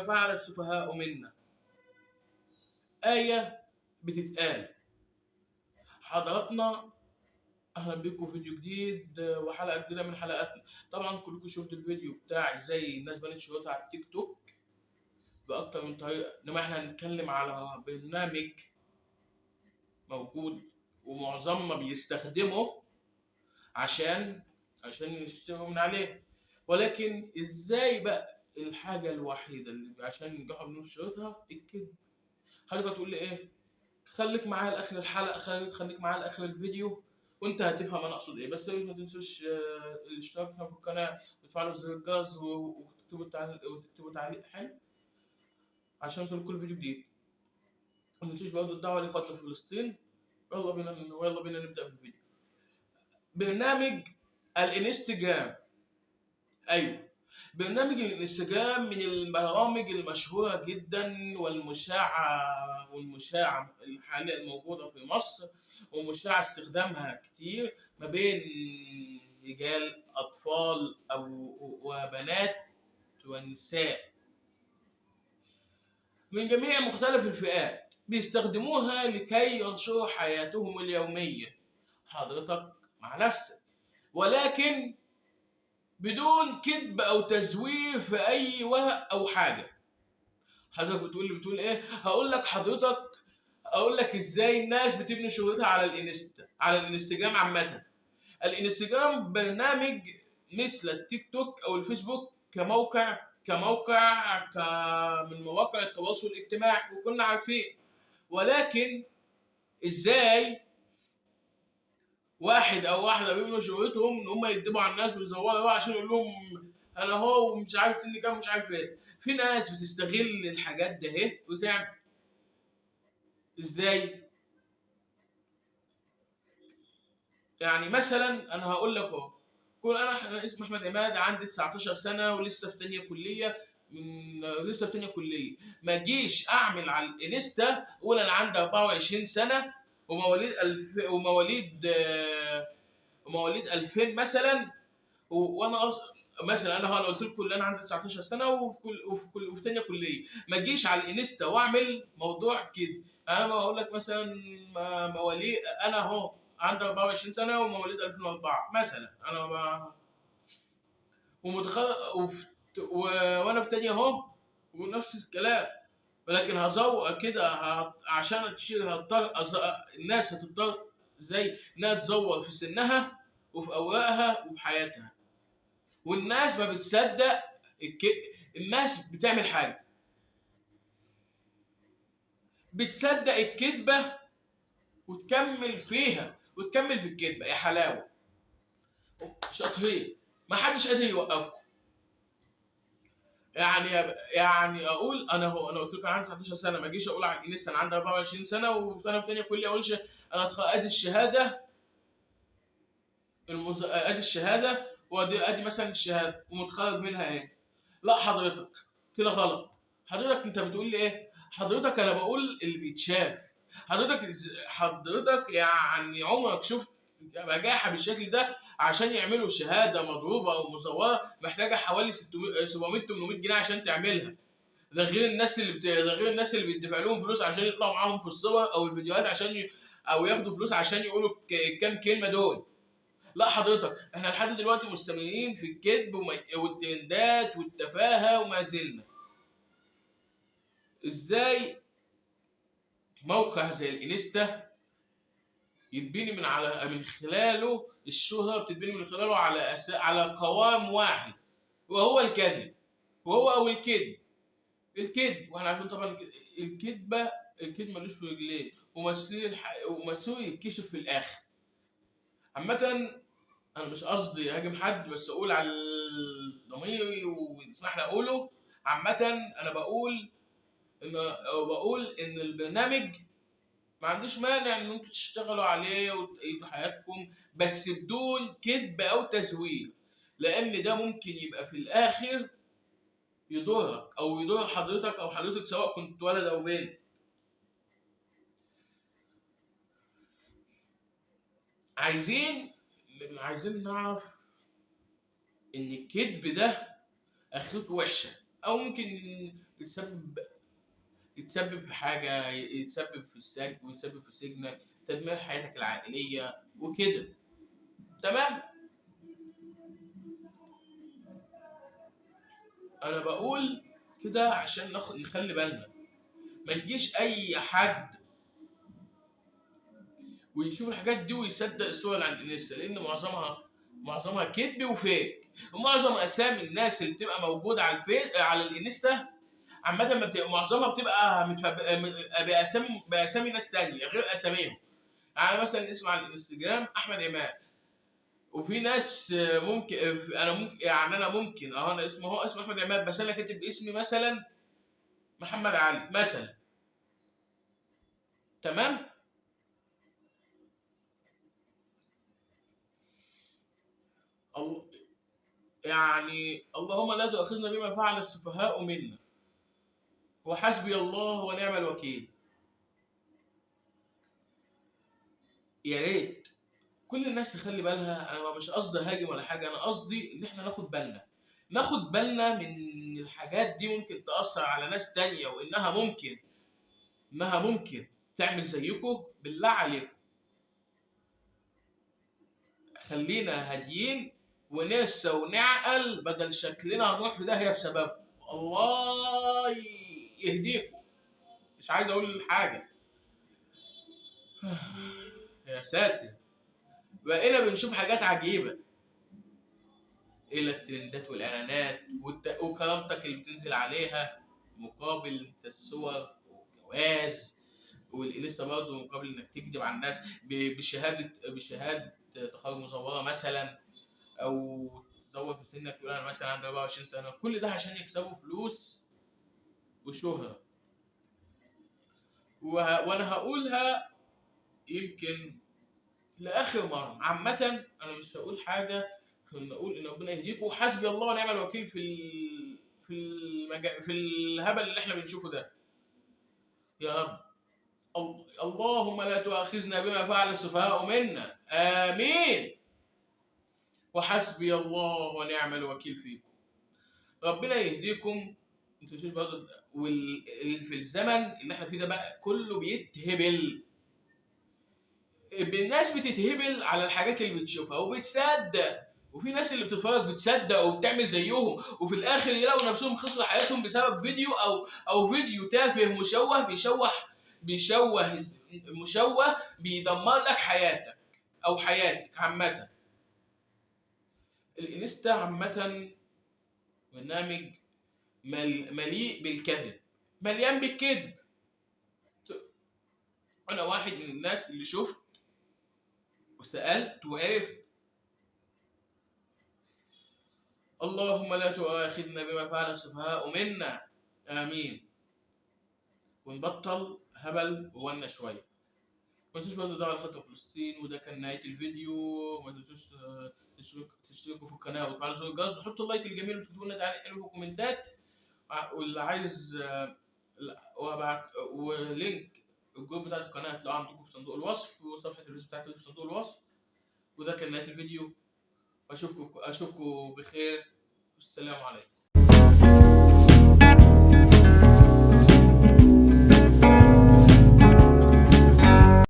ما فعل السفهاء منا. آية بتتقال. حضراتنا أهلا بكم في فيديو جديد وحلقة جديدة من حلقاتنا. طبعا كلكم شفتوا الفيديو بتاع ازاي الناس بنت شهرتها على التيك توك بأكتر من طريقة، إنما احنا هنتكلم على برنامج موجود ومعظمنا بيستخدمه عشان يشتروا من عليه. ولكن ازاي بقى الحاجة الوحيدة اللي عشان ينجحوا بنت شهرتها الكذب. حضرتك هتقول لي ايه؟ خليك معايا لاخر الحلقه، خليك معايا لاخر الفيديو وانت هتفهم انا اقصد ايه. بس ما تنسوش الاشتراك في القناه وتفعلوا زر الجرس وتكتبوا تعليق حلو عشان يوصل كل فيديو جديد. ما تنسوش برضه الدعوه لاخواتنا في فلسطين. يلا بينا نبدا بالفيديو. برنامج الانستجرام. ايوه، برنامج الانستجرام من البرامج المشهورة جدا والمشاعة حاليا الموجودة في مصر، ومشاع استخدامها كتير ما بين رجال أطفال وبنات ونساء من جميع مختلف الفئات. بيستخدموها لكي ينشروا حياتهم اليومية حضرتك مع نفسك، ولكن بدون كذب او تزوير في اي ورق او حاجه. حضرتك بتقول ايه؟ اقول لك ازاي الناس بتبني شهرتها على الانستجرام عامه. الانستجرام برنامج مثل التيك توك او الفيسبوك من مواقع التواصل الاجتماعي وكنا عارفين. ولكن ازاي واحد او واحده بيبنوا شهرتهم ان هم يكذبوا على الناس ويزوروا عشان يقول لهم انا هو مش عارف اللي كان مش عارف ايه؟ في ناس بتستغل الحاجات ده اهي وتعمل ازاي. يعني مثلا انا هقول لك اهو، انا اسمي احمد عماد، عندي 19 سنه ولسه في ثانيه كليه. ما اجيش اعمل على الانستا اقول انا عندي 24 سنه ومواليد 2000 مثلا. وانا مثلا انا قلت لكم ان انا عندي 19 سنه وفي ثانيه كليه. ما اجيش على الانستا واعمل موضوع كده. انا ما اقول لك مثلا مواليد، انا اهو عندي 24 سنه ومواليد 2004 مثلا. انا وانا في ثانيه اهو ونفس الكلام. ولكن هزوق كده عشان الناس هتضطر ازاي انها تزور في سنها وفي اوراقها وفي حياتها. والناس ما بتصدق الناس بتعمل حاجه، بتصدق الكذبه وتكمل في الكذبه. يا حلاوه، شاطرين، ما حدش قادر يوقفكم. يعني اقول انا قلت لكم عندي 19 سنه، ما اجيش اقول على الانستا انا عندي 24 سنه وانا في ثانيه كليه اقولش انا ادي الشهاده ادي الشهاده ادي مثلا الشهاده ومتخرج منها ايه. لا حضرتك كده غلط. حضرتك انت بتقول لي ايه؟ حضرتك انا بقول اللي بيتشاف. حضرتك يعني عمرك شفت بجاحه بالشكل ده؟ عشان يعملوا شهاده مضروبه او مزوره محتاجه حوالي 700 800 جنيه عشان تعملها. ده غير الناس اللي بيدفع لهم فلوس عشان يطلعوا معاهم في الصور او الفيديوهات او ياخدوا فلوس عشان يقولوا كام كلمه دول. لا حضرتك، احنا لحد دلوقتي مستمرين في الكذب والترندات والتفاهه وما زلنا. ازاي موقع زي الانستا يتبني من خلاله الشهرة بتتبني من خلاله على قوام واحد وهو الكذب او الكذب. واحنا عارفين طبعا الكذب ملوش في رجلين ومسؤول يتكشف في الاخر. عامة انا مش قصدي اهاجم حد، بس اقول على ضميري ويسمح لي اقوله. عامة انا بقول ان البرنامج ما عنديش مانع ان انتوا تشتغلوا عليه وتعيشوا حياتكم بس بدون كذب او تزوير، لان ده ممكن يبقى في الاخر يضرك او يضر حضرتك او حضرتك سواء كنت ولد او بنت. عايزين نعرف ان الكذب ده اخرته وحشه او ممكن يتسبب يتسبب في حاجة، يتسبب في السجن ويتسبب في سجنك، تدمير حياتك العائلية وكده. تمام. انا بقول كده عشان نخلي بالنا، ما نجيش اي حد ويشوف الحاجات دي ويصدق الصور اللي عن الانستا، لان معظمها كذب وفيك. ومعظم اسامي الناس اللي بتبقى موجوده على الانستا عامه، ما بتبقى معظمها بتبقى باسامي ناس تانية غير اساميهم. يعني مثلا اسم على الانستجرام احمد عماد، وفي ناس ممكن انا ممكن انا اسمه هو اسم احمد عماد، بس انا كاتب اسمي مثلا محمد علي مثلا. تمام. أو يعني اللهم لا تؤاخذنا بما فعل السفهاء منا، وحسبي الله ونعم الوكيل. يا ريت كل الناس تخلي بالها. انا مش قصدي هاجم ولا حاجه، انا قصدي ان احنا ناخد بالنا من الحاجات دي ممكن تأثر على ناس تانية، وانها ممكن تعمل زيكم. بالله عليكم خلينا هاديين وننسى ونعقل، بدل شكلنا هنروح في داهية بسبب. الله يهديكم. مش عايز اقول حاجة. يا ساتر، بقينا بنشوف حاجات عجيبة، إلى الترندات والإعلانات وكرامتك اللي بتنزل عليها مقابل الصور والجواز، والإنستا برضه مقابل إنك تكذب على الناس بشهادة تخرج مزورة مثلا، أو تزور في سنك تقول أنا مثلا عندي 24 سنة. كل ده عشان يكسبوا فلوس وشهرة. وأنا هقولها يمكن لاخر مره. عامه انا مش هقول حاجه غير نقول ان ربنا يهديكم، وحسبي الله ونعم الوكيل في الهبل اللي احنا بنشوفه ده. يا رب. اللهم لا تؤاخذنا بما فعل السفهاء منا، امين. وحسبي الله ونعم الوكيل فيكم. ربنا يهديكم. انتوا شوفوا برضه، في الزمن اللي احنا فيه ده بقى كله بيتهبل. الناس بتتهبل على الحاجات اللي بتشوفها وبتصدق، وفي ناس اللي بتتفرج بتصدق وبتعمل زيهم، وفي الاخر يلاقوا نفسهم خسروا حياتهم بسبب فيديو او فيديو تافه مشوه بيدمر لك حياتك او حياتك عامه. الانستا عامه برنامج مليء بالكذب، مليان بالكذب. انا واحد من الناس اللي شفت وسالت وعرفت. اللهم لا تؤاخذنا بما فعل السفهاء منا، امين. ونبطل هبل وولنا شويه. ما تنسوش برضه تدعوا على خط فلسطين. وده كان نهايه الفيديو. ما تنسوش تشتركوا في القناه وتفعلوا زر الجرس وتحطوا اللايك الجميل وتكتبوا لنا تعليق حلو في الكومنتات. واللي عايز وابعت ولينك الجروب بتاع القناه هتلاقوه عندكم في صندوق الوصف، وصفحه الفيس بتاعتي في صندوق الوصف. وده كان نهايه الفيديو. اشوفكم بخير. والسلام عليكم.